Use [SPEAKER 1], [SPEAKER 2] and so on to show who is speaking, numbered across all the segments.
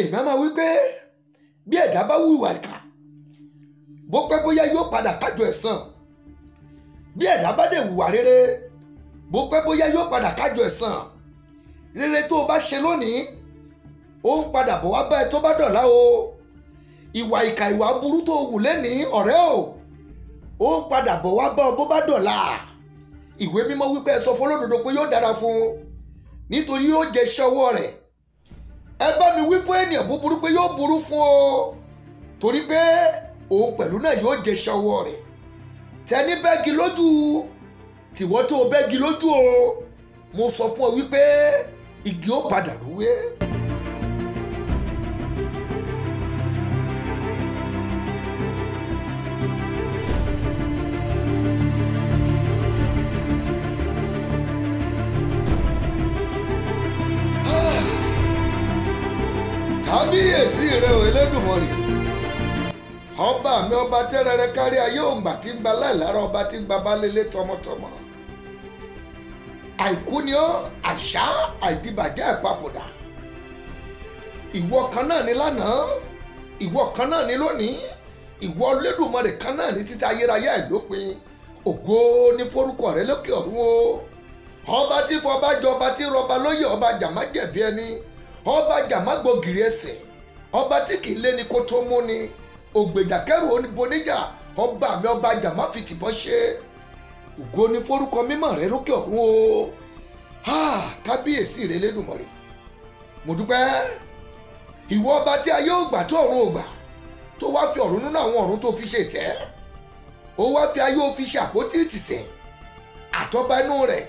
[SPEAKER 1] èmi á máa wí pé bí ẹ̀dá bá hùwà ìkà bó pẹ́ bóyá yóò padà kájọ ẹ̀san, bí ẹ̀dá bá dẹ̀ hùwà rere bó pẹ́ bóyá yóò padà kájọ ẹ̀san. Rere tó o bá ṣe lónìí ó ń padà bọ̀ wá bá ẹ tó bá dọ̀la o. Ìwà ìkà ìwà burú tó o wù lẹ́nìí ọ̀rẹ́ o, ó ń padà bọ̀ wá bá ọ bó bá dọ̀la. Ìwé mímọ́ wípé ẹ sọ fún olódodo pé yóò dára fún un nítorí yóò jẹ iṣẹ́ ọwọ́ rẹ̀. Ẹ bá mi wí fún ènìyàn búburú pé yóò burú fún o, torí pé òun pẹ̀lú náà yóò jẹ iṣẹ́ ọwọ́ rẹ̀. Tẹni bẹ́gi lójú tìwọ́ tó o bẹ́gi lójú o, mo sọ fún ọ wípé igi ó padà rúwé. Kábíyèsí rẹ o Elédùmarè, ọba mi ọba tẹ́rẹrẹ kárí ayé òǹgbà tí ń gba láìlára, ọba tí ń gba balẹ̀lẹ̀ tọmọtọmọ. Àìkú ni ọ́, àṣà àìdìbàjẹ́ ìpapòdà. Ìwọ kan náà ni lánàá, ìwọ kan náà ni lónìí, ìwọ Elédùmarè kan náà ni títí ayérayé àìlópin. Ògo ni forúkọ rẹ lókè ọ̀run o. Ọba tí fọba jọ, ọba tí rọba lóyè, ọba jàmá jẹ̀bi ẹni, ọba jàmá gbògìrì ẹsẹ̀, ọba tí kì í lé ni kó tó mú ni, ògbèjà kẹrù oníboníjà, ọba mi ọba jàmá fi tìbọn ṣe. Ògo ni forúkọ mímọ́ rẹ lókè ọ̀run o. Kábíyèsí rẹ Elédùmarè, mo dúpẹ́. Ìwọ ọba tí ayé ò gbà tó ọ̀run ò gbà, tó wá fi ọ̀run nínú àwọn ọ̀run tó fi ṣe ìtẹ́, ó wá fi ayé ó fi ṣe àpótí ìtìsẹ̀, àtọba inú rẹ̀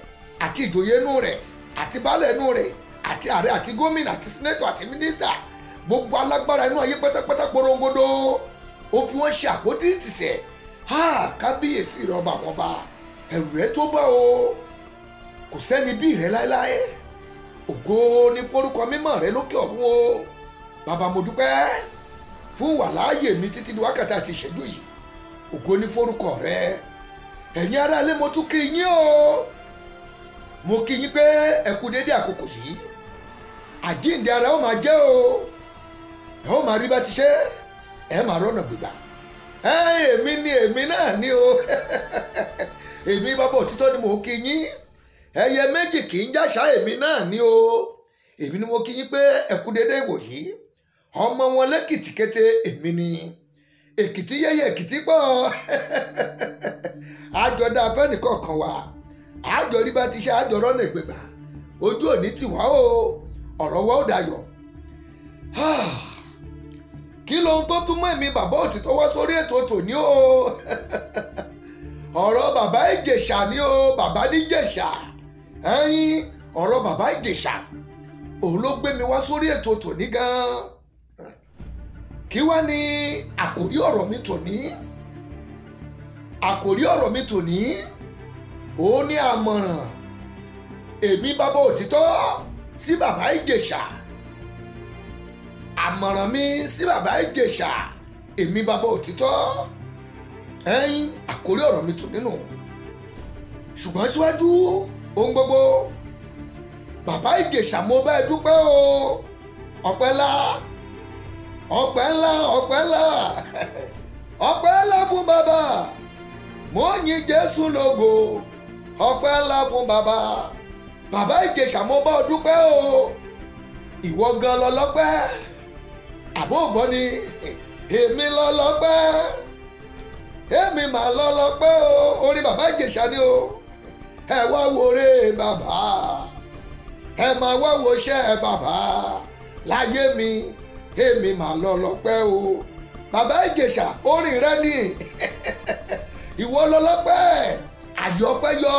[SPEAKER 1] àti ìjòyè inú rẹ̀ àti baálẹ̀ inú rẹ̀ àti ààrẹ àti gómìnà àti sínétọ̀ àti mínísítà, gbogbo alágbára inú ayé pátápátá porongodo ó fi wọ́n ṣe àpótí ìtìsẹ̀. Kábíyèsí rẹ ọba àwọn ọba, ẹ̀rù rẹ tó bá o, kò sẹ́ni bí rẹ láéláé. Ògo ni forúkọ mímọ́ rẹ lókè ọ̀run o. Bàbá mo dúpẹ́ fún wàláàyè mi títí di wákàtí àti ìṣẹ́jú yìí. Ògo ni forúkọ rẹ. Ẹ̀yin ará ilé mo tún kí yín o. Mo kí yín pé ẹ kú dédé àkókò yìí. Àjíǹde ara ó máa jẹ́ o. Ẹ ó máa rí bá ti ṣe, ẹ máa rọ́nà gbígbà. Èmi náà ni o. Èmi bàbá òtítọ́ ni mo kí yín. Ẹyẹ méjì kì í jàṣà, èmi náà ni o. Èmi ni mo kí yín pé ẹ kú dédé ìwòyí. Ọmọ wọn lẹ́kìtì kété èmi ni. Èkìtì yẹ́yẹ́ èkìtì pọ̀. Àjọ̀dá afẹ́nìkọ̀ọ̀kan wa. Àjọ rí bá ti ṣe, àjọ rọ́nà ìgbègbà. Ojú òní ti wá o. Ọ̀rọ̀ wa ó dayọ̀. Kí lohun tó tún mọ́ èmi bàbá òtítọ́ wá sórí ètò tòní o. Ọ̀rọ̀ bàbá Ìjẹ̀ṣà ni o, bàbá níjẹ̀ṣà. Ọ̀rọ̀ bàbá Ìjẹ̀ṣà òun ló gbé mi wá sórí ètò tòní gan-an. Kí wá ní àkòrí ọ̀rọ̀ mi tòní? Àkòrí ọ̀rọ̀ mi tòní ó ní àmọ̀ràn èmi bàbá òtítọ́ sí bàbá Ìjẹ̀ṣà. Àmọ̀ràn mi sí bàbá Ìjẹ̀ṣà, èmi bàbá òtítọ́. Àkòrí ọ̀rọ̀ mi tòní nù. Ṣùgbọ́n síwájú ohun gbogbo, bàbá Ìjẹ̀ṣà mo bá ẹ dúpẹ́ o. Ọpẹ́ ńlá, ọpẹ́ ńlá, ọpẹ́ ńlá, ọpẹ́ ńlá fún bàbá. Mo yìn Jésù lógo. Ọpẹ́ ńlá fún bàbá. Bàbá Ìjẹ̀ṣà mo bá ọ dúpẹ́ o. Ìwọ gan lọ lọ́pẹ́. Àbó ògbọ́n ni èmi lọ lọ́pẹ́. Èmi mà lọ lọ́pẹ́ o. Orin bàbá Ìjẹ̀ṣà ni o. Ẹ wá wòrè bàbá, ẹ máa wá wo iṣẹ́ bàbá láyé mi. Èmi mà lọ lọ́pẹ́ o. Bàbá Ìjẹ̀ṣà orin rẹ ni. Ìwọ lọ lọ́pẹ́, àyọpẹ́ yọ.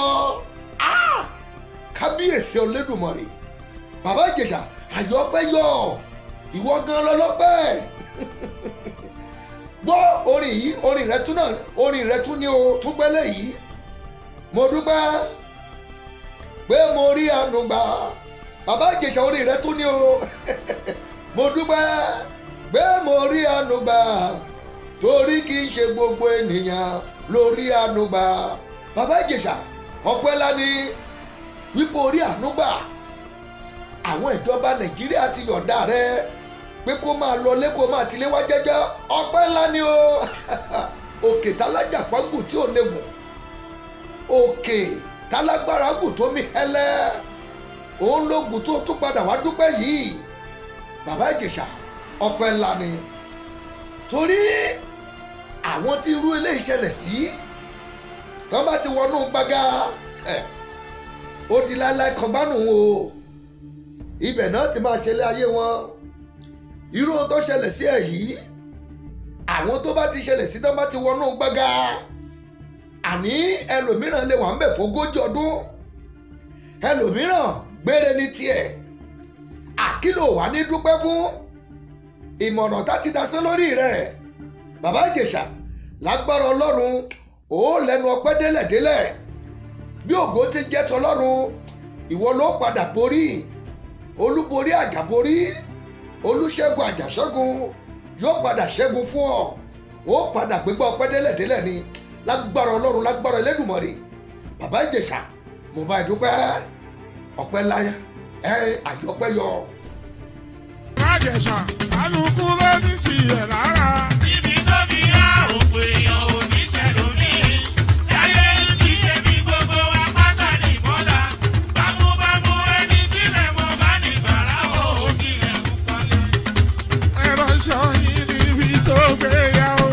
[SPEAKER 1] Kábíyèsí Olódùmarè, bàbá Ìjẹ̀ṣà àyọpẹ́ yọ. Ìwọ gan lọ lọ́pẹ́. Gbọ́ orin yìí, orin rẹ tún ní o, tún gbẹ́lẹ̀ yìí. Mo dúpẹ́ pé mo rí àánú gbà. Bàbá Ìjẹ̀ṣà orin rẹ tún ní o. Mo dúpẹ́ pé mo rí àánú gbà, torí kì í ṣe gbogbo ènìyàn ló rí àánú gbà. Bàbá Ìjẹ̀ṣà ọpẹ́ ńlá ni wípé orí àánú gbà. Àwọn ìjọba Nàìjíríà ti yọ̀ǹda rẹ pé kó máa lọlé kó máa tilé wá jẹ́jẹ́ ọpẹ́ ńlá ni o òkè tálájàpá gùn tí ò lè gùn òkè tálágbára gùn tó mi hẹ́lẹ́ òun ló gùn tó tún padà wá dúpẹ́ yìí bàbá Ìjẹ̀ṣà ọpẹ́ ńlá ni torí àwọn tí irú ilé ìṣẹ̀lẹ̀ sí tán bá ti wọnú gbága ó di láéláé kọgbánù o ibẹ̀ náà ti máa ṣẹlẹ̀ ayé wọn irú ohun tó ṣẹlẹ̀ sí ẹ̀ yìí àwọn tó bá ti ṣẹlẹ̀ sí tán bá ti wọnú gbága àní ẹlòmíràn lè wà ń bẹ̀ fógójì ọdún ẹlòmíràn gbére ní tiẹ̀ àkìlò wà ní dúpẹ́ fún ìmọ̀ràn tá ti dasán lórí rẹ̀ bàbá Ìjẹ̀ṣà lágbára ọlọ́run ó lẹ́nu ọpẹ́ délẹ̀délẹ̀ bí ògo ti jẹ́ tọlọ́run ìwọ ló padà borí olúborí àjàborí olúṣẹ́gun àjàṣẹ́gun yóò padà ṣẹ́gun fún ọ ó padà gbégbá ọpẹ́ délẹ̀délẹ̀ ni lágbára ọlọ́run lágbára Elédùmarè bàbá Ìjẹ̀ṣà mo bá ìdúpẹ́ ọpẹ́ láyà àjọpẹ́ yọ.
[SPEAKER 2] Ìjẹ̀ṣà alùpùpù ló ní tiẹ̀ rárá.
[SPEAKER 3] Ibi tó fi há òfò èèyàn ò ní ṣẹlòmí. Láyé ibi ṣe bí gbogbo wa pátá ní bọ́dà. Bámúbámú ẹni sílẹ̀ mọ́ bá ní bàrà ó kílẹ̀ ń pọ́nlé.
[SPEAKER 2] Ẹ̀rọ ṣọ́yìn níbi tó gbé yà ó.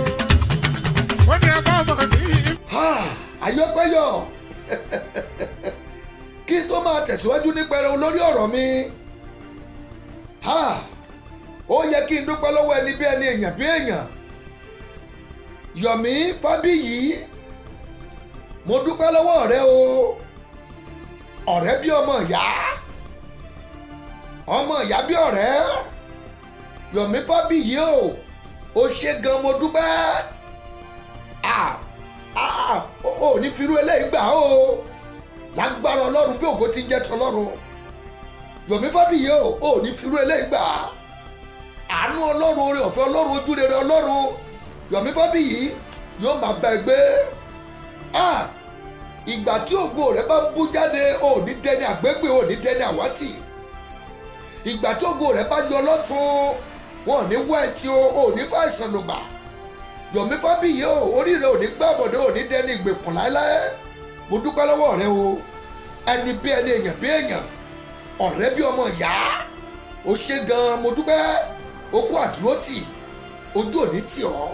[SPEAKER 2] Ó ní ẹ̀kọ́ mọ̀ ní.
[SPEAKER 1] àyọpẹ́ yọ kí tó máa tẹ̀síwájú ní pẹrẹu lórí ọ̀rọ̀ mi ó yẹ kí n dúpẹ́ lọ́wọ́ ẹni bí ẹni èèyàn bí èèyàn Yọ̀mí Fábíyì mo dúpẹ́ lọ́wọ́ rẹ o ọ̀rẹ́ bí ọmọ ìyá bí ọ̀rẹ́ Yọ̀mí Fábíyì o ṣe gan mo dúpẹ́ ò ní firú eléyìí gbà o lágbára ọlọ́run bí ògo ti jẹ́ tọlọ́run Yọ̀mí Fábíyì ò ní firú eléyìí gbà àánú ọlọ́run oore ọ̀fẹ́ ọlọ́run ojú rere ọlọ́run Yọ̀mí Fábíyì yóò máa bá ẹ gbé ìgbà tí ògo rẹ bá ń bú jáde ò ní dẹni àgbégbé ò ní dẹni àwátì ìgbà tí ògo rẹ bá yọ lọ́tún wọn ò ní wá ẹtì ò ní bá ìsàn lògbà Yọ̀mí Fábíyì orí rẹ ò ní gbàbọ̀dé ò ní dẹni ìgbèkùn láéláé mo dúpẹ́ lọ́wọ́ rẹ o ẹni bí ẹni èèyàn bí èèyàn ọ̀rẹ́ bí ọmọ ìyá ó ṣe gan mo dúpẹ́ ó kó àdúrótì ojú òní tì ọ́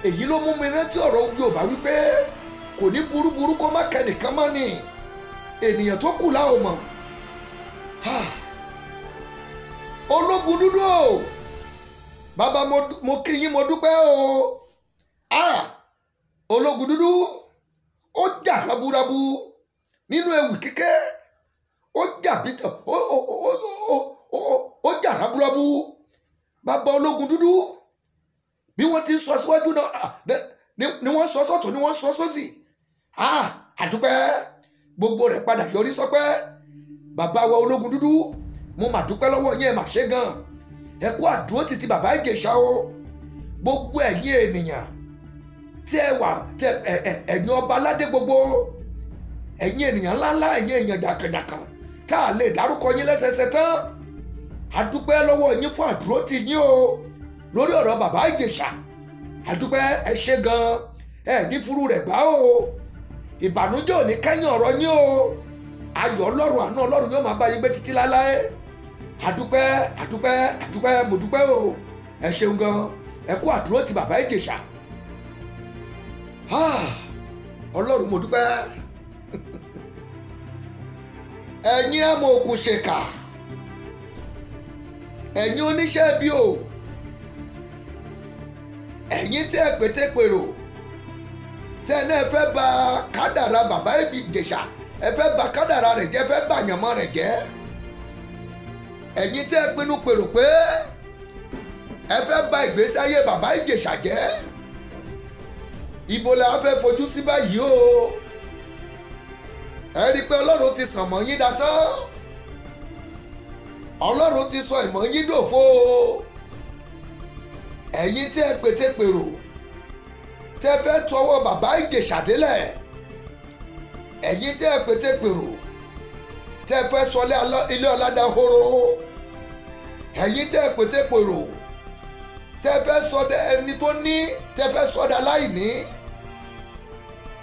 [SPEAKER 1] èyí ló mú mi rántí ọ̀rọ̀ Yorùbá wípé kò ní burúburú kó má kẹ́nìkan mọ́ ni ènìyàn tó kù láò mọ̀ ológun dúdú o bàbá mo kí yín mo dúpẹ́ o ológun dúdú ó jà raburabu nínú ewì kíkẹ́ ó jà bítọ̀ ó jà raburabu bàbá ológun dúdú bí wọ́n ti ń sọ síwájú náà ni wọ́n sọ sọ́tún ni wọ́n sọ sósì àdúpẹ́ gbogbo rẹ̀ padà yọrí sọpẹ́ bàbá wa ológun dúdú mo mà dúpẹ́ lọ́wọ́ yín ẹ̀ mà ṣe gan ẹ kú àdúró títí bàbá Ìjẹ̀ṣà o gbogbo ẹ̀yin ènìyàn tí ẹ wà tẹ ẹ̀yin ọba aládé gbogbo ẹ̀yin ènìyàn ńláńlá ẹ̀yin èèyàn jàkàjàkàn tá a lè dárúkọ yín lẹ́sẹsẹ tán àdúpẹ́ lọ́wọ́ yín fún àdúró tì yín o lórí ọ̀rọ̀ bàbá Ìjẹ̀ṣà àdúpẹ́ ẹ ṣe gan ẹ ní fúru rẹ̀ gbá o ìbànújẹ́ ò ní kẹ́yìn ọ̀rọ̀ yín o ayọ̀ ọlọ́run àánú ọlọ́run yóò máa bá yín gbé títí láéláé àdúpẹ́ àdúpẹ́ àdúpẹ́ mo dúpẹ́ o ẹ ṣeun gan ẹ kú àdúró ti bàbá Ìjẹ̀ṣà ọlọ́run mo dúpẹ́ ẹ̀yin àmọ́ òkun ṣèkà ẹ̀yin oníṣẹ́ bí o ẹ̀yin tí ẹ pété pèrò tẹ́ ẹ náà fẹ́ bà kádàrá bàbá Ìjẹ̀ṣà ẹ fẹ́ bà kádàrá rẹ̀ jẹ́ fẹ́ bà yànmọ́ rẹ̀ jẹ́ ẹ̀yin tí ẹ pinnu pèrò pé ẹ fẹ́ bà ìgbésí ayé bàbá Ìjẹ̀ṣà jẹ́ ibo la fẹ́ fojú sí báyìí o ẹ rí i pé ọlọ́run ti sàn mọ́ yín dasán ọlọ́run ti sọ ìmọ̀ yín dòfo ẹ̀yin tí ẹ pété pèrò tẹ́ fẹ́ tọwọ́ bàbá Ìjẹ̀ṣà délẹ̀ ẹ̀yin tí ẹ pété pèrò tẹ́ fẹ́ sọlé ilé ọ̀làdà horo ẹ̀yin tẹ́ pété pèrò tẹ́ fẹ́ sọdẹ ẹni tó ní tẹ́ fẹ́ sọdẹ aláìní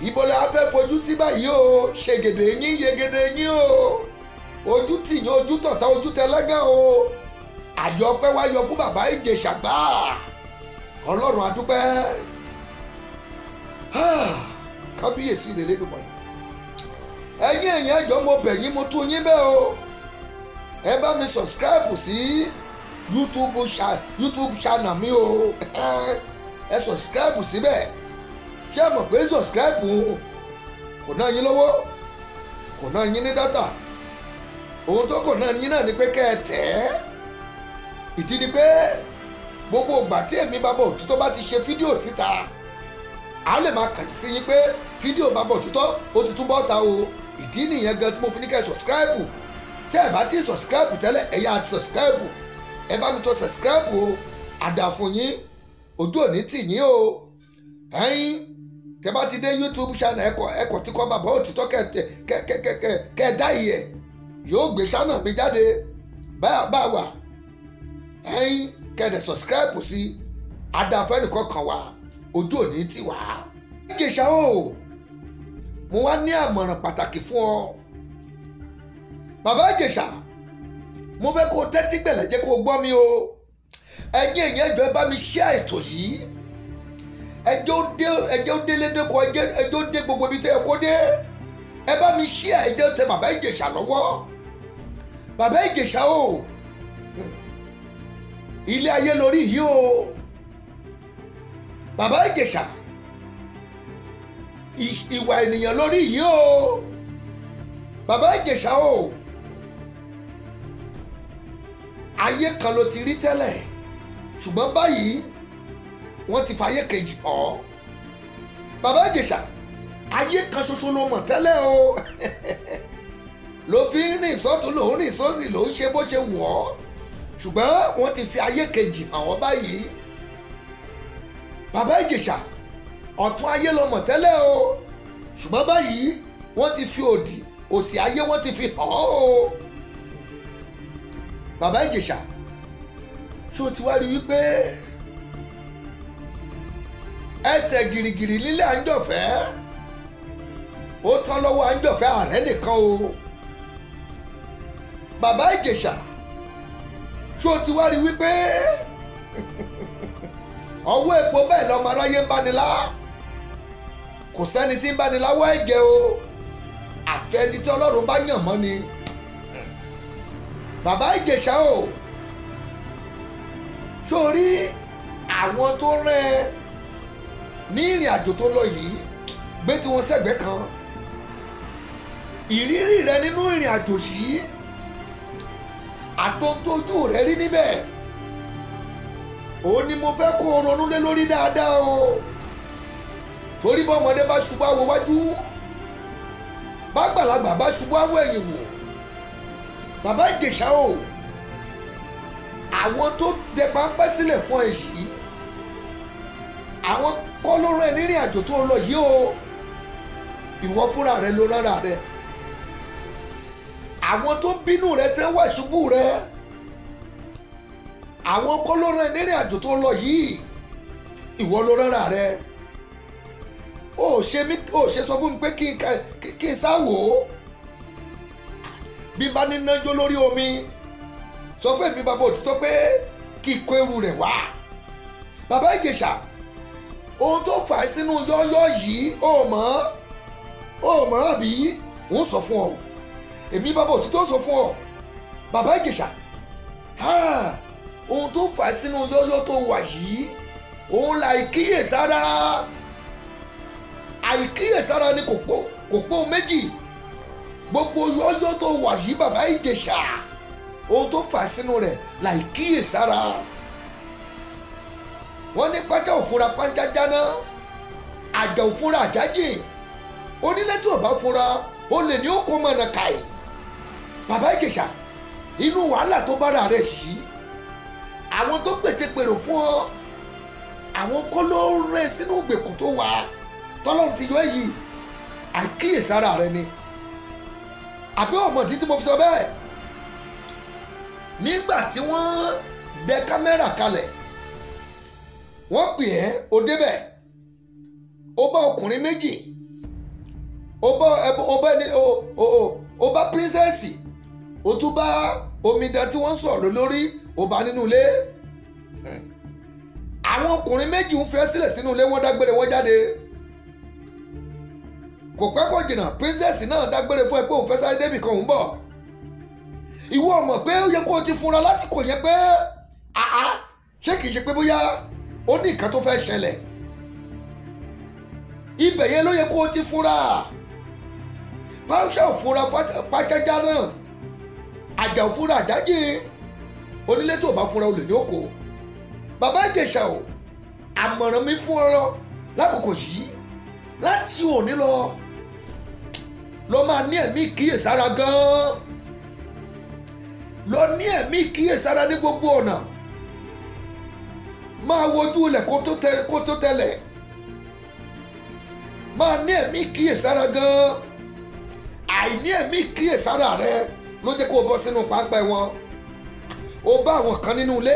[SPEAKER 1] ìbọlẹ̀ afẹ́ fojú sí báyìí o ṣègèdè yín yegede yín o ojú tìyín ojú tọ̀tà ojú tẹlẹ́gàn o àyọpẹ́ wá yọ fún bàbá Ìjẹ̀ṣà gbà ọlọ́run adúpẹ́ kábíyèsí rẹ̀ lẹ́dùnmọ́ ẹ̀yin èèyàn ẹjọ́ mo bẹ̀ yín mo tún yín bẹ́ẹ̀ o ẹ bá mi subscribe sí YouTube channel mi o ẹ subscribe síbẹ̀ ṣé ẹ mọ̀ pé subscribe kò náà yín lówó kò náà yín ní dátà ohun tó kò náà yín náà ni pé kẹ́ ẹ tẹ̀ ẹ́ ìdí ni pé gbogbo ìgbà tí èmi Bàbá Òtítọ́ bá ti ṣe fídíò síta a lè máa kàn sí yín pé fídíò Bàbá Òtítọ́ ó ti túbọ̀ ta o ìdí nìyẹn gan tí mo fi ní kẹ́ ẹ subscribe tẹ́ ẹ bá ti subscribe tẹ́lẹ̀ ẹ yá àti subscribe ẹ bá mi tó subscribe o àdàfún yín ojú òní tì yín o ẹ̀yin tẹ́ bá ti dé YouTube channel ẹ̀kọ́ tí kọ́ Bàbá Òtítọ́ kẹ́ ẹ dá ìyẹ̀ yóò gbé channel mi jáde bá wà ẹ̀yin kẹ́ẹ̀dẹ̀ subscribe sí àdàfẹ́ nìkan kan wá ojú òní tì wá. Ìjẹ̀ṣà o mo wá ní àmọ̀ràn pàtàkì fún ọ bàbá Ìjẹ̀ṣà mo fẹ́ kó o tẹ́tí gbẹ̀lẹ̀ jẹ́ kó o gbọ́ mi o ẹ̀yin èèyàn ẹjọ́ ẹ bá mi share ètò yìí ẹjọ́ ó dé lédèkọ ẹjọ́ ó dé gbogbo ibi tẹ́ ẹ kó dé ẹ bá mi share ẹjọ́ tẹ bàbá Ìjẹ̀ṣà lọ́wọ́ bàbá Ìjẹ̀ṣà o ilé ayé lórí yìí o bàbá Ìjẹ̀ṣà ìwà ènìyàn lórí yìí o bàbá Ìjẹ̀ṣà o ayé kan ló ti rí tẹ́lẹ̀ ṣùgbọ́n báyìí wọ́n ti fàyè kejì hàn bàbá Ìjẹ̀ṣà ayé kan ṣoṣo ló mọ̀ tẹ́lẹ̀ o ló fi ń rìn sọ́tún lòún rìn sósì ló ń ṣe bó ṣe wọ̀ ọ́ ṣùgbọ́n wọ́n ti fi ayé kejì hàn wọ́n báyìí bàbá Ìjẹ̀ṣà ọ̀tún ayé ló mọ̀ tẹ́lẹ̀ o ṣùgbọ́n báyìí wọ́n ti fi òsì ayé wọ́n ti fi hàn ọ́ o bàbá Ìjẹ̀ṣà ṣó ti wá rí wípé ẹsẹ̀ gìrìgìrì lílé Àńjọ̀fẹ́ ó tán lọ́wọ́ Àńjọ̀fẹ́ ààrẹ nìkan o bàbá Ìjẹ̀ṣà ṣó ti wá rí wípé ọwọ́ epo bẹ́ẹ̀ lọ́mọ aráyé ń bánilá kò sẹ́ni tí ń bánilá wọ́ ẹ̀jẹ̀ o àfẹ́ni tí Ọlọ́run bá yàn mọ́ ni bàbá Ìjẹ̀ṣà o ṣó rí àwọn tó rán ní ìrìn àjò tó lọ yìí gbé tí wọ́n sẹ́gbẹ́ kan ìrírí rẹ nínú ìrìn àjò yìí àtọ́ntójú rẹ rí níbẹ̀ òun ni mo fẹ́ kó o ronú lé lórí dáadáa o torí bá ọmọdé bá ṣubú àwọ̀ wájú bá gbàlagbà bá ṣubú àwọ̀ ẹ̀yìn wò bàbá Ìjẹ̀ṣà o àwọn tó dẹ páńpẹ́ sílẹ̀ fún ẹ yìí àwọn kọ́ ló rán ẹ nírìn àjò tó lọ yìí o ìwọ fúnra rẹ ló rárá rẹ àwọn tó bínú rẹ tẹ́ wá ṣubú rẹ àwọn kọ́ ló rán ẹ nírìn àjò tó lọ yìí ìwọ ló rárá rẹ ó ṣe sọ fún mi pé kí n sá wò ó bí bá ní nájó lórí omi sọ fún èmi Bàbá Òtítọ́ pé kí n kó ẹrù rẹ̀ wá bàbá Ìjẹ̀ṣà ohun tó fà á sínú yọ́yọ́ yìí ó mọ̀ àbí wọ́n sọ fún ọ èmi Bàbá Òtítọ́ sọ fún ọ bàbá Ìjẹ̀ṣà ohun tó fà á sínú yọ́yọ́ tó wà yìí òun là àìkíyèsára ni kò pọ̀ méjì gbogbo yọ́yọ́ tó wà yìí bàbá Ìjẹ̀ṣà ohun tó fà á sínú rẹ̀ là ìkíyèsára wọ́n ní pàṣẹ òfúnra pàṣẹ jáná àjà òfúnra àjájì onílé tí ò bá fúnra ó lè ní ó kó mọ̀nà kàì bàbá Ìjẹ̀ṣà inú wàhálà tó bára rẹ̀ sí àwọn tó pètèpèrò fún ọ àwọn kọ́ ló rẹ̀ sínú ìgbèkùn tó wà tọ́lọ́run ti yọ èyí àìkíyèsára rẹ ni àbí ọmọ títí mo fi sọ bẹ́ẹ̀ nígbà tí wọ́n dẹ kámẹ́rà kalẹ̀ wọ́n pè ẹ́ o débẹ̀ o bá ọkùnrin méjì o bá pírínsẹ́sì o tún bá omidan tí wọ́n ń sọ̀rọ̀ lórí o bá nínú ilé àwọn ọkùnrin méjì ń fẹ́ sílẹ̀ sínú ilé wọ́n dágbére wọ́n jáde kò pẹ́ kò jìnnà pírínsẹ́sì náà dágbére fún ẹ pé òun fẹ́ sáré débì kan òun bọ̀ ìwọ mọ̀ pé ó yẹ kó o ti fúnra lásìkò yẹn pé ṣé kìí ṣe pé bóyá ó ní nǹkan tó fẹ́ ṣẹlẹ̀ ibẹ̀ yẹn ló yẹ kó o ti fúnra pàṣẹ òfúnra pàṣẹjá náà àjà òfúnra àjájì onílé tó bá fúnra olè ní òkò bàbá Ìjẹ̀ṣà o àmọ̀ràn mi fún ọ lákòókò yìí láti òní lọ máa ní ẹ̀mí kíyèsára gan-an lọ ní ẹ̀mí kíyèsára ní gbogbo ọ̀nà máa wojú ilẹ̀ kó tó tẹ̀lẹ̀ máa ní ẹ̀mí kíyèsára gan-an àìní ẹ̀mí kíyèsára rẹ ló jẹ́ kó o bọ́ sínú páńpẹ́ wọn o bá àwọn kan nínú ilé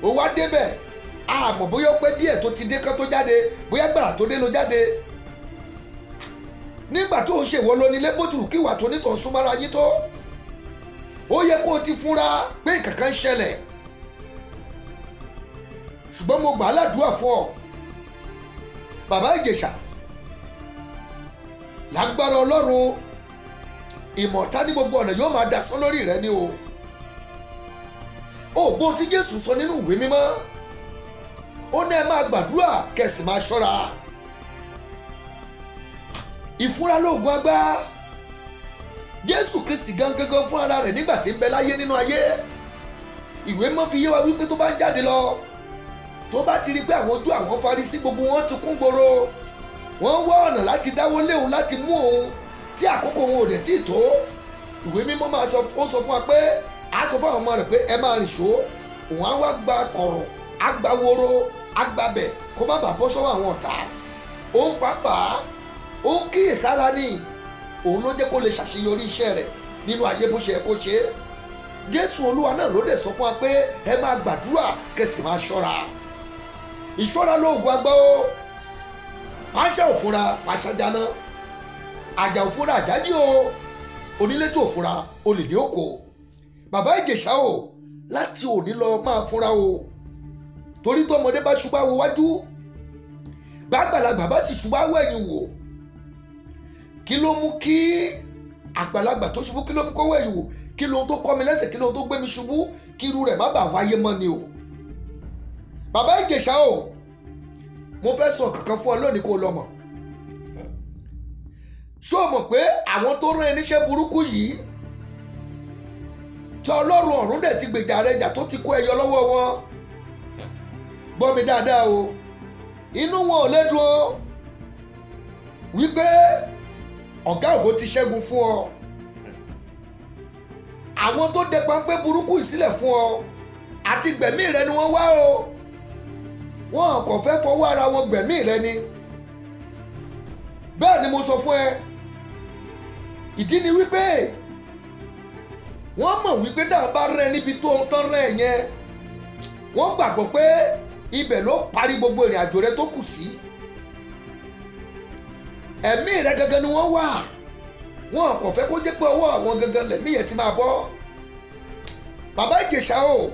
[SPEAKER 1] o wá débẹ̀ àmọ́ bóyá ó pẹ́ díẹ̀ tó ti dé kán tó jáde bóyá gbàrà tó dé ló jáde nígbà tó ń ṣèwọ́ lónílé bó tilù kíwà tó nítàn súnmọ́ra yín tó ó yẹ kó o ti fúnra pé nǹkan kan ń ṣẹlẹ̀ ṣùgbọ́n mo gbà á ládùúgbà fún ọ bàbá Ìjẹ̀ṣà lágbára Ọlọ́run ìmọ̀ta ní gbogbo ọ̀nà yóò máa dasán lórí rẹ ni o ògbóhun tí Jésù sọ nínú ìwé mímọ́ ó ní ẹ máa gbàdúrà kẹsì máa ṣọ́ra ìfúnra lóògùn agbá Jésù Kristi gangan fún ara rẹ̀ nígbà tí ń bẹ láyé nínú ayé ìwé mọ́ fi yé wa wípé tó bá ń jáde lọ tó bá ti rí pé àwọn ojú àwọn Farisí gbogbo wọn ti kún gbòòrò wọ́n wá ọ̀nà láti dáwọ́ lé òun láti mú òun tí àkókò òun ò dẹ̀ tí ì tó ìwé mímọ́ máa sọ fún wa pé a sọ fún àwọn ọmọ rẹ̀ pé ẹ máa rìn ṣó òun á wá gba kọ̀rọ̀ á gba woro á gba bẹ̀ kó má bàa bọ́ sọ́wọ́ àwọn ọ̀tá òun pàápàá òun kíyèsára ni òun ló jẹ́ kó lè ṣàṣeyọrí iṣẹ́ rẹ̀ nínú ayé bó ṣe yẹ kó ṣe é Jésù Olúwa náà ló dẹ̀ sọ fún wa pé ẹ máa gbàdúrà kẹsì máa ṣọ́ra ìṣọ́ra lóògùn agbá o pàṣẹ òfúnra pàṣẹ dáná àjà òfúnra àjájí o onílé tó òfúnra olè ní òkò bàbá Ìjẹ̀ṣà o láti òní lọ máa fúnra o torí tó ọmọdé bá ṣubá wo wájú gbàgbàlagbà bá ti ṣubá wo ẹ̀yìn wò kí ló mú kí àgbàlagbà tó ṣubú kí ló mú kó wo ẹ̀yìn wò kí lóhun tó kọ́ mi lẹ́sẹ̀ kí lóhun tó gbé mi ṣubú kí irú rẹ̀ má bàa wáyé mọ́ ni o bàbá Ìjẹ̀ṣà o mo fẹ́ sọ kankan fún ọ lónìí kó lọ mọ̀ ṣó o mọ̀ pé àwọn tó rán ẹ níṣẹ́ burúkú yìí tí Ọlọ́run ọ̀run dẹ̀ ti gbèjà rẹ̀ jà tó ti kó ẹyọ lọ́wọ́ wọn gbọ́ mi dáadáa o inú wọn ò lè dùn ó wípé ọ̀gá ògo ti ṣẹ́gun fún ọ àwọn tó dẹ páńpẹ́ burúkú ìsílẹ̀ fún ọ àti gbẹ̀mí rẹ ni wọ́n wá o wọn kò fẹ́ fọwọ́ ara wọn gbẹ̀mí rẹ ni bẹ́ẹ̀ ni mo sọ fún ẹ ìdí ni wípé wọ́n mọ̀ wípé tá a bá rẹ níbi tó ń tán rẹ yẹn wọ́n gbàgbọ́ pé ibẹ̀ ló parí gbogbo ìrìn àjò rẹ tó kù sí ẹ̀mí rẹ gangan ni wọ́n wà wọn kò fẹ́ kó jẹ́ pé ọwọ́ àwọn gangan lẹ̀mí yẹn ti máa bọ́ bàbá Ìjẹ̀ṣà o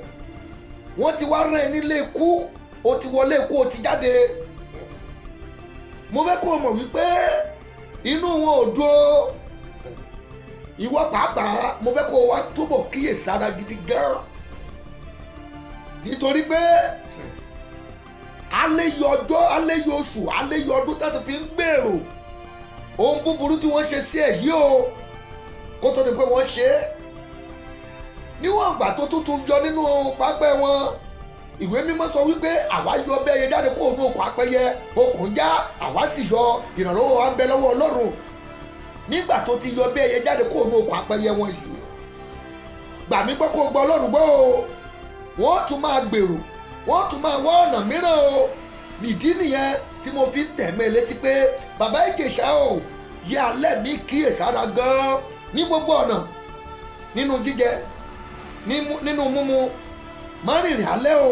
[SPEAKER 1] wọ́n ti wá rẹ nílé ikú o ti wọlé ikú o ti jáde mo fẹ́ kó o mọ̀ wípé inú wọn ò dúró ìwọ pàápàá mo fẹ́ kó o wá túbọ̀ kíyèsára gidi gan nítorí pé aléyọ ọjọ́ aléyọ oṣù aléyọ ọdún tó ti fi ń gbèrò ohun búburú tí wọ́n ṣe sí ẹ̀ yìí o kó tó di pé wọ́n ṣe é níwọ̀n ìgbà tó tuntun yọ nínú pápẹ́ wọn ìwé mímọ́ sọ wípé àwa yọ bẹ́ẹ̀ yẹ jáde kó o ní okùn apẹ́yẹ okùn já àwa sì yọ ìrànlọ́wọ́ wa ń bẹ lọ́wọ́ Ọlọ́run nígbà tó ti yọ bẹ́ẹ̀ yẹ jáde kó o ní okùn apẹ́yẹ wọn yìí gbà mí gbọ́ kó o gbọ́ Ọlọ́run gbọ́ o wọ́n tún máa gbèrò wọ́n tún máa wá ọ̀nà mìíràn o nìdí nìyẹn tí mo fi ń tẹ̀mẹ́ létí pé bàbá Ìjẹ̀ṣà o yẹ alẹ́ mi kíyèsára gan-an ní gbogbo ọ̀nà nínú jíjẹ nínú mímu má rìnrìn alẹ́ o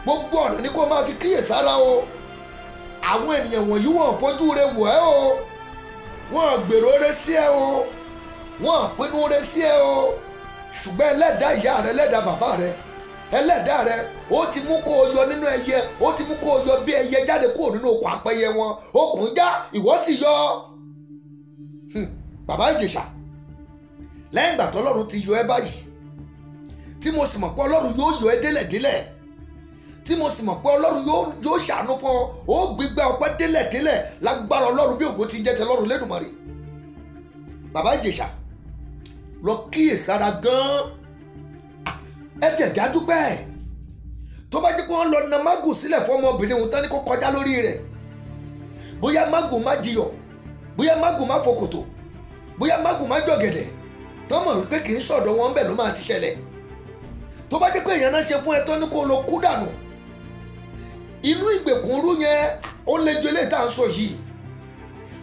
[SPEAKER 1] gbogbo ọ̀nà ni kó máa fi kíyèsára o àwọn ènìyàn wọ̀nyí wọ́n fojú rẹ wò ẹ́ o wọ́n gbèrò rẹ sí ẹ o wọ́n pinnu rẹ sí ẹ o ṣùgbọ́n ẹlẹ́dàá ìyá rẹ ẹlẹ́dàá bàbá rẹ ẹlẹ́dàá rẹ ó ti mú kó o yọ nínú ẹyẹ ó ti mú kó o yọ bí ẹyẹ jáde kúrò nínú okùn apẹyẹ wọn okùn já ìwọ sì yọ bàbá Ìjẹ̀ṣà lẹ́yìn ìgbà tọ́lọ́run ti yọ ẹ́ báyìí tí mo sì mọ̀ pé ọlọ́run yóò yọ ẹ́ délẹ̀délẹ̀ tí mo sì mọ̀ pé ọlọ́run yóò ṣàánú fún ọ ó gbígbẹ́ ọpẹ́ délẹ̀délẹ̀ lágbára ọlọ́run bí ògo ti jẹ́ tẹ lọ́run lẹ́dùnmarè bàbá Ìjẹ̀ṣà lọ kíyèsára gan-an ẹ tiẹ̀ já dúpẹ́ tó bá jẹ́ pé wọ́n lọ na mágùn sílẹ̀ fún ọmọbìnrin òun tán ní kó kọjá lórí rẹ̀ bóyá mágùn má jiyọ̀ bóyá mágùn má fòkòtò bóyá mágùn má jọ̀gẹ̀dẹ̀ tọ́mọ̀ wípé kì í ṣọ̀dọ̀ wọn bẹ̀ ló máa ti ṣẹlẹ̀ tó bá jẹ́ pé èèyàn náà ṣe fún ẹ tó ní kó lọ kú dànù inú ìgbèkùnrú yẹn ó lè ju eléyìí tá à ń sọ yìí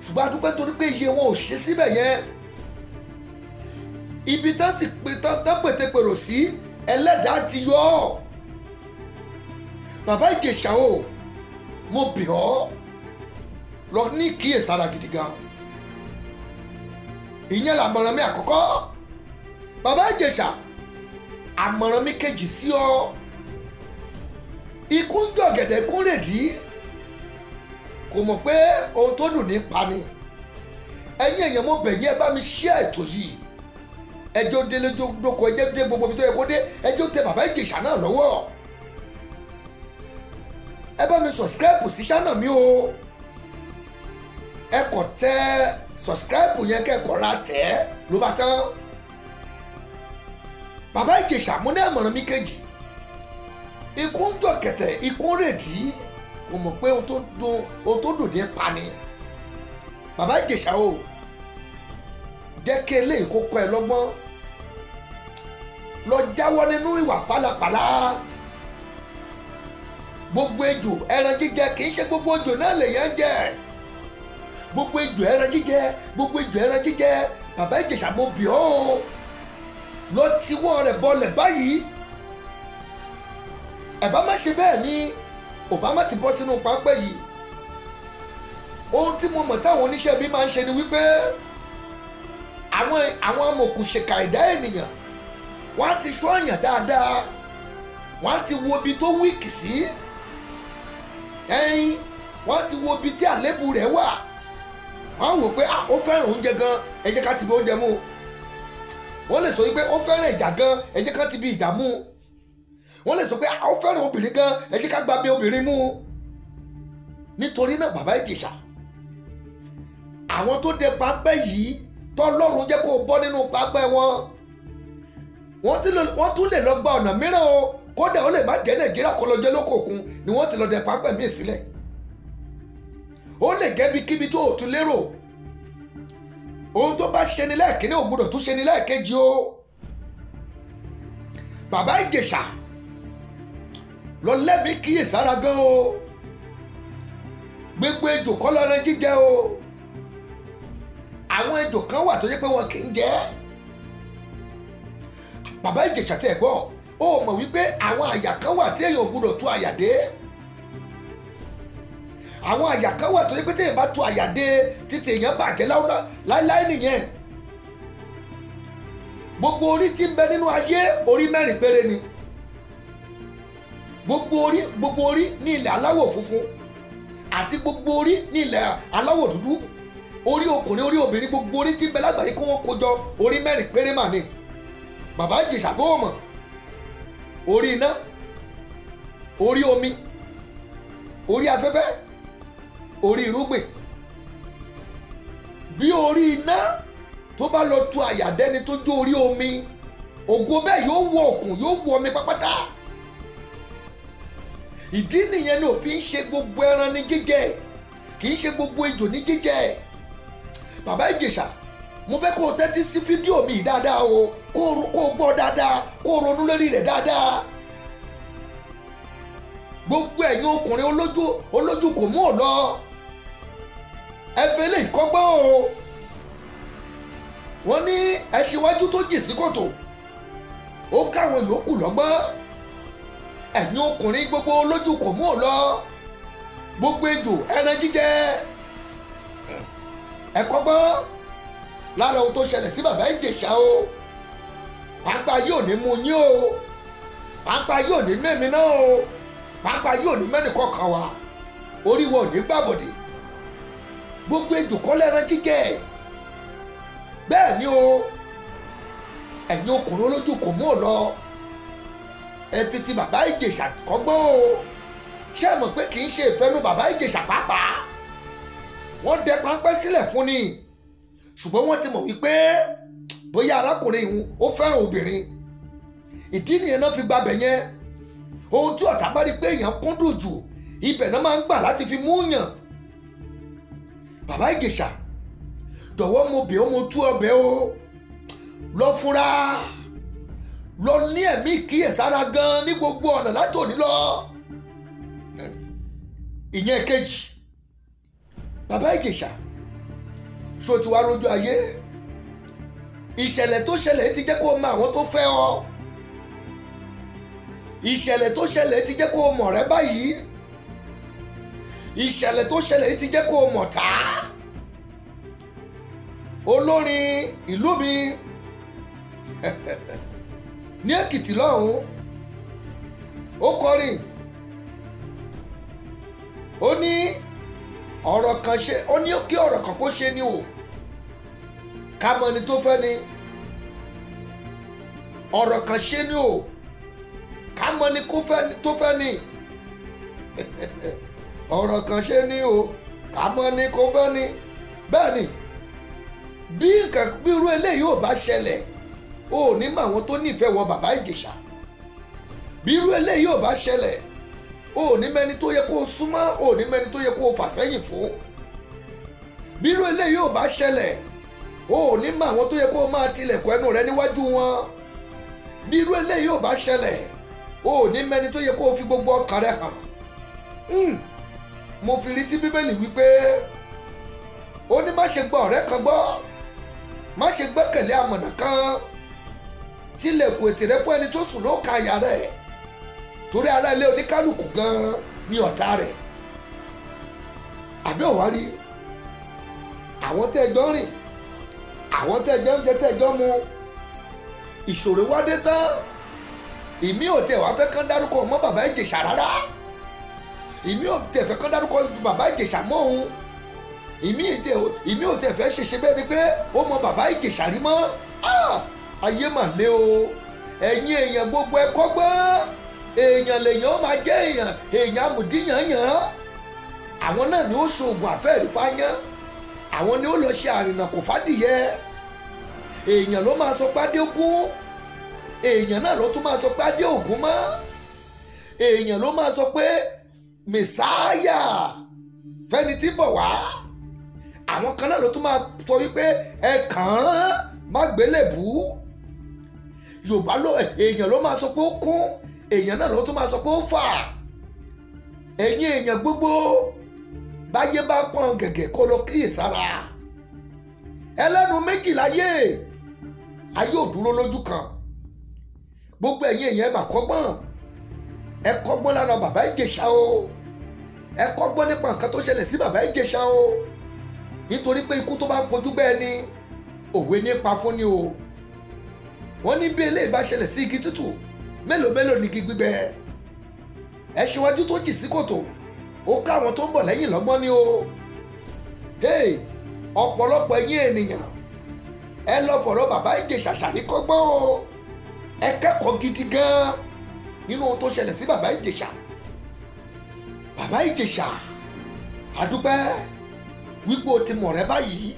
[SPEAKER 1] ṣùgbọ́n a dúpẹ́ torí pé iye wọn ò ṣe síbẹ̀ yẹn ibi tán sì tán pètèpèrò sí ẹlẹ́dàá ti yọ ọ́ bàbá Ìjẹ̀ṣà o mo bẹ̀ ọ́ lọ ní kíyèsára gidi gan ìyẹn làmọ̀ràn mi àkọ́kọ́ bàbá Ìjẹ̀ṣà àmọ̀ràn mi kejì sí ọ ikú ń jọ̀gẹ̀dẹ̀ kún rèdí kò mọ̀ pé ohun tó dùn ní pa ni ẹ̀yin èèyàn mo bẹ̀ yín ẹ bá mi share ètò yìí ẹjọ́ délé dóko ẹjẹ́ dé gbogbo ibi tó yẹ kó dé ẹjọ́ tẹ bàbá Ìjẹ̀ṣà náà lọ́wọ́ ẹ bá mi subscribe sí channel mi o ẹ kò tẹ subscribe yẹn kẹ́kọ̀ọ́ ra tẹ̀ ló bá tán bàbá Ìjẹ̀ṣà mo ní àmọ̀ràn mi kejì ikú ń jọ̀gẹ̀dẹ̀ ikú ń rèdí kò mọ̀ pé ohun tó dùn ní pa ni bàbá Ìjẹ̀ṣà o jẹ́ kí eléyìí kó kọ́ ẹ lọ́gbọ́n lọ jáwọ́ nínú ìwà pálapàla gbogbo ejò ẹran jíjẹ kì í ṣe gbogbo ejò náà lèyàn jẹ gbogbo ejò ẹran jíjẹ gbogbo ejò ẹran jíjẹ bàbá Ìjẹ̀ṣà mo bì ọ́ lọ tiwọ́ rẹ̀ bọlẹ̀ báyìí ẹ̀bá má ṣe bẹ́ẹ̀ ni Obama ti bọ́ sínú pápẹ́ yìí ohun tí mo mọ̀ táwọn oníṣẹ́ bí máa ń ṣe ni wípé àwọn amòkùnṣèkà ẹ̀dá ènìyàn wọ́n á ti ṣọ́ àyàn dáadáa wọ́n á ti wo ibi tó wíìkì sí wọ́n á ti wo ibi tí àléébù rẹ̀ wà wọ́n á wò pé ó fẹ́ràn oúnjẹ gan ẹ jẹ́ ká ti bí oúnjẹ mú wọ́n lè sọ wípé ó fẹ́ràn ìjà gan ẹ jẹ́ ká ti bí ìjà mú wọ́n lè sọ pé ó fẹ́ràn obìnrin gan ẹ jẹ́ ká gba bí obìnrin mú nítorí náà bàbá Ìjẹ̀ṣà àwọn tó dé pápẹ́ yìí tọ́lọ́run jẹ́ kó o bọ́ nínú pápẹ́ wọn wọ́n tún lè lọ gba ọ̀nà mìíràn o kódà ó lè má jẹ́ Nàìjíríà kó lọ jẹ́ lókè òkun ni wọ́n ti lọ dé pápẹ́ míì sílẹ̀ ó lè jẹ́ bí kíbi tó o tún lérò ohun tó bá ṣe ni lẹ́ẹ̀kínní ò gbọdọ̀ tún ṣe ni lẹ́ẹ̀kejì o bàbá Ìjẹ̀ṣà lọ lẹ́mìí kíyèsára gan o gbogbo ejò kọ́ lọ́rẹ́ jíjẹ o àwọn ejò kan wà tó yẹ pé wọn kì í jẹ bàbá Ìjẹ̀ṣà tẹ̀ gbọ́ ó mọ̀ wípé àwọn àyà kan wà tí èèyàn ò gbọdọ̀ tú àyà dé àwọn àyà kan wà tó yẹ pé tí èèyàn bá tú àyà dé títí èèyàn bàjẹ́ láíláí nìyẹn gbogbo orí tí ń bẹ nínú ayé orí mẹ́rin péré ni gbogbo orí ní ilẹ̀ aláwọ̀ funfun àti gbogbo orí ní ilẹ̀ aláwọ̀ dúdú orí ọkùnrin orí obìnrin gbogbo orí tí ń bẹ lágbàáyé kó wọ́n kó jọ orí mẹ́rin péré mà ní bàbá Ìjẹ̀ṣà gbọ́ mọ̀ orí iná orí omi orí afẹ́fẹ́ orí irúgbìn bí orí iná tó bá lọ tu àyàdẹ́ni tó jó orí omi ògo bẹ́ẹ̀ yóò wọ òkun yóò wọ omi pápátá ìdí nìyẹn ni òfin ṣe gbogbo ẹran ní jíjẹ kì í ṣe gbogbo ejò ní jíjẹ bàbá Ìjẹ̀ṣà mo fẹ́ kó o tẹ́tí sí fídíò mi dáadáa o kó o gbọ́ dáadáa kó o ronú lórí rẹ̀ dáadáa gbogbo ẹ̀yin ọkùnrin olójú kò mú ò lọ ẹ fẹ́ lè kọ́gbọ́n o wọ́n ní ẹṣin iwájú tó jì sí kòtò ó káwọn yòókù lọ́gbọ́n. ẹ̀yin ọkùnrin gbogbo lójú kò mú ò lọ gbogbo ejò ẹran jíjẹ ẹ kọ́gbọ́n lára ohun tó ṣẹlẹ̀ sí bàbá Ìjẹ̀ṣà o. pápá yóò ní mú yín o, pápá yóò ní mẹ́mi náà o, pápá yóò ní mẹ́ni kọ̀ọ̀kan wa, orí wa ò ní gbàbọ̀dé. gbogbo ejò kọ́ lẹ́ran jíjẹ bẹ́ẹ̀ ni o. ẹ̀yin ọkùnrin olójú kò mú ò lọ ẹ fi ti bàbá Ìjẹ̀ṣà kọ́gbọ́n o. ṣé ẹ mọ̀ pé kì í ṣe ìfẹ́nu bàbá Ìjẹ̀ṣà pàápàá, wọ́n dẹ páńpẹ́ sílẹ̀ fún ni, ṣùgbọ́n wọ́n ti mọ̀ wípé bóyá arákùnrin ìhun ó fẹ́ràn obìnrin, ìdí nìyẹn náà fi gbàbẹ̀ yẹn. ohun tí ọ̀tá bá rí pé èèyàn kúndùn jù ibẹ̀ náà máa ń gbà láti fi mú yàn. bàbá Ìjẹ̀ṣà jọ̀wọ́ mo bẹ̀ ọ́ mo tú ọbẹ̀ o, lọ fúnra lọ ní ẹ̀mí ìkíyèsára gan ní gbogbo ọ̀nà látòní lọ. ìyẹn kejì, bàbá Ìjẹ̀ṣà ṣó ti wá rójú ayé, ìṣẹ̀lẹ̀ tó ṣẹlẹ̀ ti jẹ́ kó mọ àwọn tó fẹ́ ọ, ìṣẹ̀lẹ̀ tó ṣẹlẹ̀ ti jẹ́ kó mọ̀ rẹ́ báyìí, ìṣẹ̀lẹ̀ tó ṣẹlẹ̀ ti jẹ́ kó mọ̀ tá. olórin ìlú mi ní Èkìtì lọ́hùn ó kọrin, ó ní ọ̀rọ̀ kan ṣe, ó ní kí ọ̀rọ̀ kan kó ṣe ni o, ká mọ ni tó fẹ́ ni. ọ̀rọ̀ kan ṣe ni o, ká mọ ni tó fẹ́ ni. ọ̀rọ̀ kan ṣe ni o, ká mọ ni kó fẹ́ ni. bẹ́ẹ̀ ni bí irú eléyìí ò bá ṣẹlẹ̀ o ò ní mọ àwọn tó nífẹ̀ẹ́ wọ bàbá Ìjẹ̀ṣà. bí irú eléyìí ò bá ṣẹlẹ̀ o ò ní mẹ́ni tó yẹ kó o súnmọ́, o ò ní mẹ́ni tó yẹ kó o fà sẹ́yìn fún. bí irú eléyìí ò bá ṣẹlẹ̀ o ò ní mọ àwọn tó yẹ kó o máa tilẹ̀kùn ẹnu rẹ níwájú wọn. bí irú eléyìí ò bá ṣẹlẹ̀ o ò ní mẹ́ni tó yẹ kó o fi gbogbo ọkàn rẹ hàn. mo fi rí tí Bíbélì wípé ó ní má ṣe gba ọ̀rẹ́ kan gbọ́, má ṣe gbẹ́kẹ̀lé amọ̀nà kan, tilẹ̀kùn ètè rẹ fún ẹni tó sùn lóòka àyà rẹ̀, torí ará ilé oníkálukú gan ni ọ̀tá rẹ̀. àbí ọ̀wá rí àwọn tẹ́ ẹjọ́ rìn, àwọn tẹ́ ẹjọ́ ń jẹ, tẹ́ ẹjọ́ mu, ìṣòro wá dé tán, ìmí ò tẹ̀ wá fẹ́ kán dárúkọ mọ́ bàbá Ìjẹ̀ṣà rárá, ìmí ò tẹ̀ fẹ́ kán dárúkọ bàbá Ìjẹ̀ṣà mọ́ òun, ìmí ò tẹ̀ fẹ́ ṣeṣe bẹ́ẹ̀ ni pé ó mọ bàbá Ìjẹ̀ṣà rí mọ́. ayé mà lé o, ẹ̀yin èèyàn gbogbo ẹ kọ́gbọ́n, èèyàn lèèyàn máa jẹ́ èèyàn amùdíyànyàn. àwọn náà ni ó ṣoògùn àfẹ́rí fáyán, àwọn ni ó lọ ṣe àrìnà kò fàdìyẹ. èèyàn ló máa sọ pádé ogún, èèyàn náà ló tún máa sọ pádé ògún mọ́, èèyàn ló máa sọ pé mẹsáyà fẹ́ni tí bọ̀ wá. àwọn kan náà ló tún máa sọ wípé ẹ kàn án má gbélébú. Yorùbá èèyàn ló máa sọ pé ó kún, èèyàn náà ló tún máa sọ pé ó fà. ẹ̀yin èèyàn gbogbo báyé bá pọ́n gẹ̀gẹ̀ kó lọ kíyèsára. ẹlẹ́nu méjì láyé, ayé ò dúró lójú kan. gbogbo ẹ̀yin èèyàn ẹ mà kọ́gbọ́n, ẹ kọ́gbọ́n lára bàbá Ìjẹ̀ṣà o, ẹ kọ́gbọ́n nípa nǹkan tó ṣẹlẹ̀ sí bàbá Ìjẹ̀ṣà o, nítorí pé ikú tó bá ń pojú bẹ́ẹ̀ ni òwe nípa fún ni o. wọ́n ní bí eléyìí bá ṣẹlẹ̀ sí igi tútù, mélòó mélòó ni igi gbígbẹ. ẹ ṣíwájú tó jì sí kòtò, ó ká àwọn tó ń bọ̀ lẹ́yìn lọ́gbọ́n ni o. ọ̀pọ̀lọpọ̀ ẹ̀yin ènìyàn ẹ lọ fọ̀rọ̀ bàbá Ìjẹ̀ṣà ṣàríkọ́gbọ́n o, ẹ kẹ́kọ̀ọ́ gidi gan nínú ohun tó ṣẹlẹ̀ sí bàbá Ìjẹ̀ṣà. bàbá Ìjẹ̀ṣà àdúpẹ́ wípé o ti mọ̀ rẹ́ báyìí,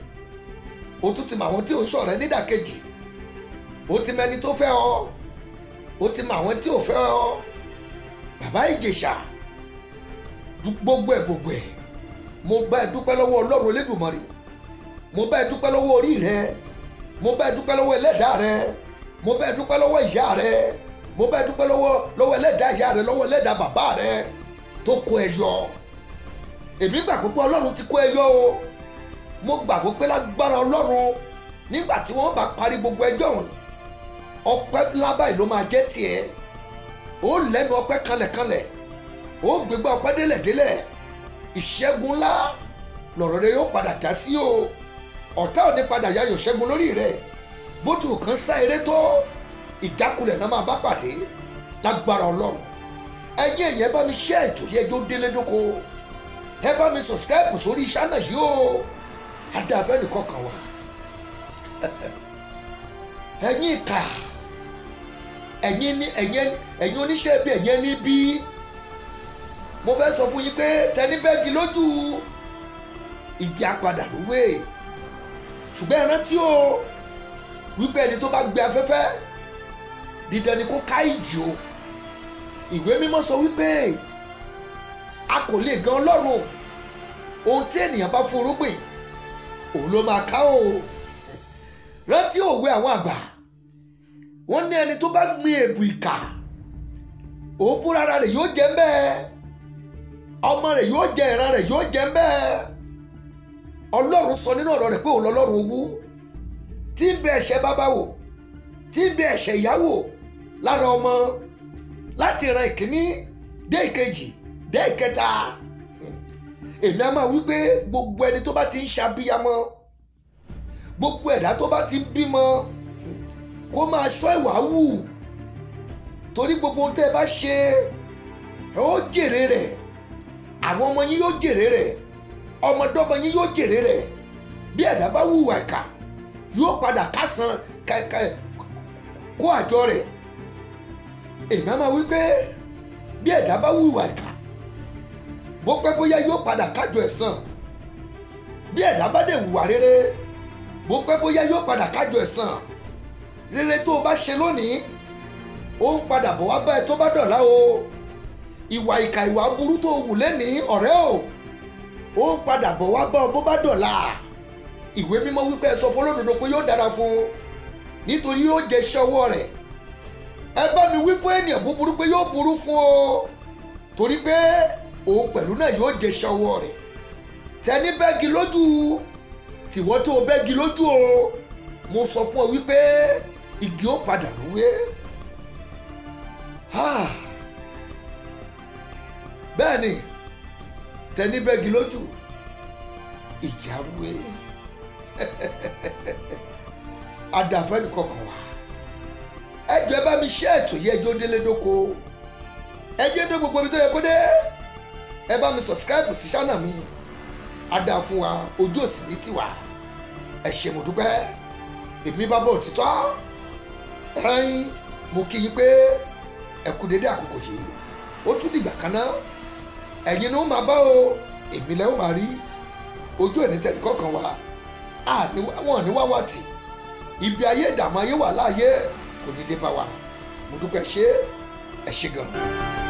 [SPEAKER 1] o tún ti mọ àwọn tí ò ń ṣọ̀rẹ́ nídàkejì, o ti mẹni tó fẹ́ ọ, o ti mọ àwọn tí ò fẹ́ ọ. bàbá Ìjẹ̀ṣà gbogbo ẹ̀ mo bá ẹ dúpẹ́ lọ́wọ́ Ọlọ́run Elédùmarè, mo bá ẹ dúpẹ́ lọ́wọ́ orí rẹ, mo bá ẹ dúpẹ́ lọ́wọ́ ẹlẹ́dàá rẹ, mo bá ẹ dúpẹ́ lọ́wọ́ ìyá rẹ, mo bá ẹ dúpẹ́ lọ́wọ́ ẹlẹ́dàá ìyá rẹ, lọ́wọ́ ẹlẹ́dàá bàbá rẹ tó kó ẹ yọ. èmi gbàgbọ́ pé Ọlọ́run ti kó ẹ yọ o. mo gbàgbọ́ pé lágbára Ọlọ́run nígbà tí wọ́n bá parí gbogbo ẹjọ́ wọn, ọpẹ́ ńlá báyìí ló máa jẹ́ tiẹ̀ ó lẹ́nu ọpẹ́ kanlẹ̀kanlẹ̀ ó gbégbá ọpẹ́ délẹ̀délẹ̀ ìṣẹ́gun ńlá lọ̀rọ̀ rẹ yóò padà já sí o ọ̀tá ò ní padà yayọ̀ ṣẹ́gun lórí rẹ bó ti kàn sá eré tó ìjákulẹ̀ náà máa bá pàdé lágbára ọlọ́run ẹ̀yin èèyàn bá mi share ètò yẹn jó délé dóko ẹ bá mi subscribe sórí channel yìí o adáfẹ́ nìkan kan wá ẹ̀yin ìkà ẹ̀yin oníṣẹ́ bí ẹ̀yin ní bí mo fẹ́ sọ fún yín pé tẹni bẹ́ẹ̀gì lójú ìgbé apàdà lówé ṣùgbọ́n ẹ rántí o wípé ẹni tó bá gbé afẹ́fẹ́ dídán ni kó ká ìjì o ìwé mímọ́ sọ wípé a kò lè gan ọlọ́run ohun tí ènìyàn bá forúgbìn òun ló máa ká o rántí òwe àwọn àgbà wọ́n ní ẹni tó bá gbin èbù ìkà òun fúnra rẹ̀ yóò jẹ mbẹ́ẹ̀ ọmọ rẹ̀ yóò jẹ ìran rẹ̀ yóò jẹ mbẹ́ẹ̀ ọlọ́run sọ nínú ọ̀rọ̀ rẹ̀ pé òun lọ́lọ́run owú tí ń bẹ ẹ̀ṣẹ̀ bàbá wò tí ń bẹ ẹ̀ṣẹ̀ ìyá wò lára ọmọ láti ìran ìkíní dé ìkejì dé ìkẹta èmi á máa wí pé gbogbo ẹni tó bá ti ń ṣàbíyamọ gbogbo ẹ̀dá tó bá ti ń bímọ kó máa ṣọ́ ìwà wù torí gbogbo ohun tẹ́ ẹ bá ṣe ẹ ó jèrè rẹ̀ àwọn ọmọ yín yóò jèrè rẹ̀ ọmọdọ́mọ yín yóò jèrè rẹ̀ bí ẹ̀dá bá hùwà ìkà yóò padà kásán kó àjọ rẹ̀ èmi á máa wí pé bí ẹ̀dá bá hùwà ìkà bó pẹ́ bóyá yóò padà kájọ ẹ̀san bí ẹ̀dá bá dẹ̀ hùwà rere bó pẹ́ bóyá yóò padà kájọ ẹ̀san rere tó o bá ṣe lónìí ó ń padà bọ̀ wá bá ẹ tó bá dọ̀la o ìwà ìkà ìwà burú tó o wù lẹ́nìí ọ̀rẹ́ o ó ń padà bọ̀ wá bá ọ bó bá dọ̀la ìwé mímọ́ wípé ẹ sọ fún olódodo pé yóò dára fún un nítorí yóò jẹ iṣẹ́ ọwọ́ rẹ̀ ẹ bá mi wí fún ènìyàn búburú pé yóò burú fún o torí pé òun pẹ̀lú náà yóò jẹ iṣẹ́ ọwọ́ rẹ̀ tẹni bẹ́gi lójú tìwọ́ tó o bẹ́gi lójú o mo sọ fún ọ wípé igi ó padà rúwé bẹ́ẹ̀ ni tẹni bẹ́gi lójú igi á rúwé adàfẹ́ni kọ̀ọ̀kan wá ẹjọ́ ẹ bá mi ṣe ètò yẹ ẹjọ́ délé dóko ẹjọ́ dé gbogbo ibi tó yẹ kó dé ẹ bá mi subscribe sí channel mi adà fún wa ojú òsì ní tiwa ẹ ṣé mo dúpẹ́ èmi bá bọ̀ òtítọ́ ẹ̀rín mo kí yín pé ẹ kú dédé àkókò yìí ó tún dìgbà kan náà ẹ̀yin ni ó máa bá o èmi lẹ́ ó máa rí ojú ẹ̀ ní tẹ̀lé kọ̀ọ̀kan wa wọn ní wá wá tì ibi ayé ìdààmú ayé wà láàyè kò ní dé bá wa mo dúpẹ́ ẹ ṣé gan-an.